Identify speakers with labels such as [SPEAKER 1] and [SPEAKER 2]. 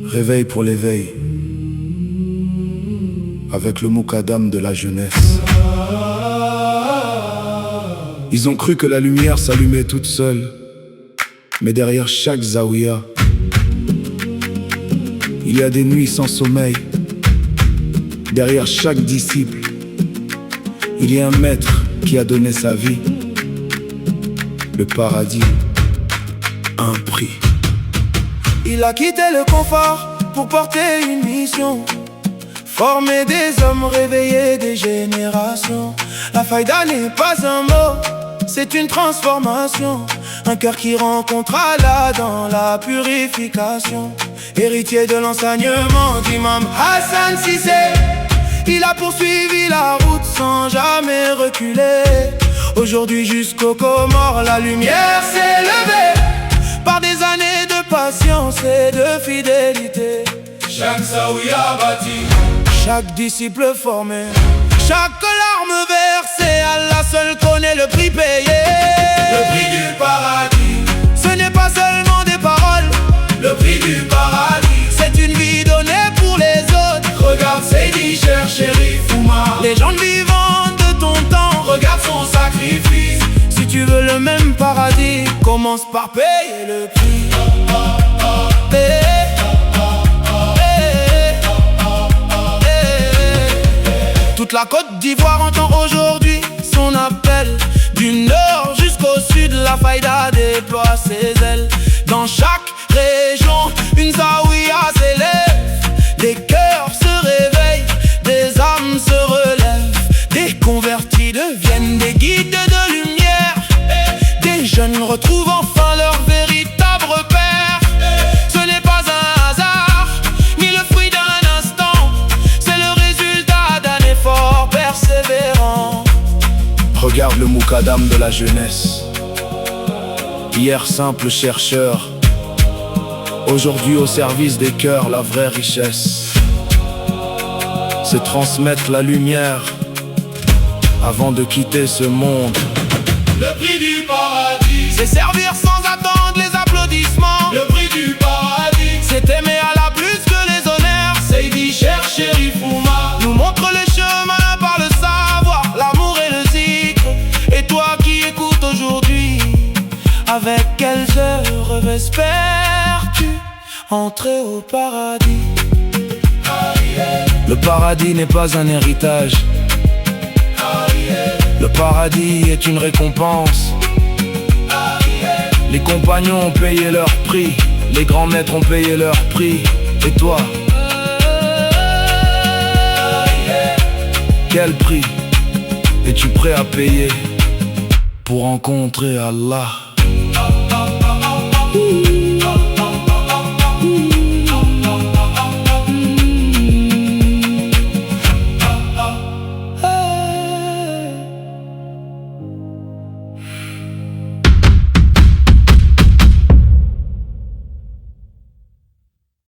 [SPEAKER 1] Réveil pour l'éveil, avec le Moukadam de la jeunesse. Ils ont cru que la lumière s'allumait toute seule, mais derrière chaque zaouïa, il y a des nuits sans sommeil. Derrière chaque disciple, il y a un maître qui a donné sa vie. Le paradis a un prix.
[SPEAKER 2] Il a quitté le confort pour porter une mission, former des hommes, réveiller des générations. La faïda n'est pas un mot, c'est une transformation. Un cœur qui rencontre Allah dans la purification. Héritier de l'enseignement d'Imam Hassan Cissé, il a poursuivi la route sans jamais reculer. Aujourd'hui jusqu'aux Comores, la lumière s'est levée. Par des années de patience et de fidélité, chaque zaouïa bâti, chaque disciple formé, chaque larme versée, Allah seul connaît le prix payé. Le prix du paradis, ce n'est pas seulement des paroles. Le prix du paradis, c'est une vie donnée pour les autres. Regarde Seydi Cher Chérif Oumar, légende vivante de ton temps. Regarde son sacrifice. Si tu veux le même paradis, commence par payer le prix. Toute la Côte d'Ivoire entend aujourd'hui son appel. Du nord jusqu'au sud, la faïda déploie ses ailes. Dans chaque région, une zaouïa s'élève. Des cœurs se réveillent, des âmes se relèvent. Des convertis deviennent des guides de lumière. Des jeunes retrouvent enfin leur véritable repère. Ce n'est pas un hasard, ni le fruit d'un instant. C'est le résultat d'un effort persévérant.
[SPEAKER 1] Regarde le Moukadam de la jeunesse. Hier simple chercheur, aujourd'hui au service des cœurs, la vraie richesse. C'est transmettre la lumière avant de quitter ce monde.
[SPEAKER 2] Le prix du paradis, c'est servir sans attendre les applaudissements. Le prix du paradis, c'est aimer Allah plus que les honneurs. Seydi Cher Chérif Oumar nous montre le chemin par le savoir, l'amour et le zikr. Et toi qui écoutes aujourd'hui, avec quelles œuvres espères-tu entrer au paradis?
[SPEAKER 1] Le paradis n'est pas un héritage. Le paradis est une récompense. Les compagnons ont payé leur prix, les grands maîtres ont payé leur prix. Et toi, quel prix es-tu prêt à payer pour rencontrer Allah?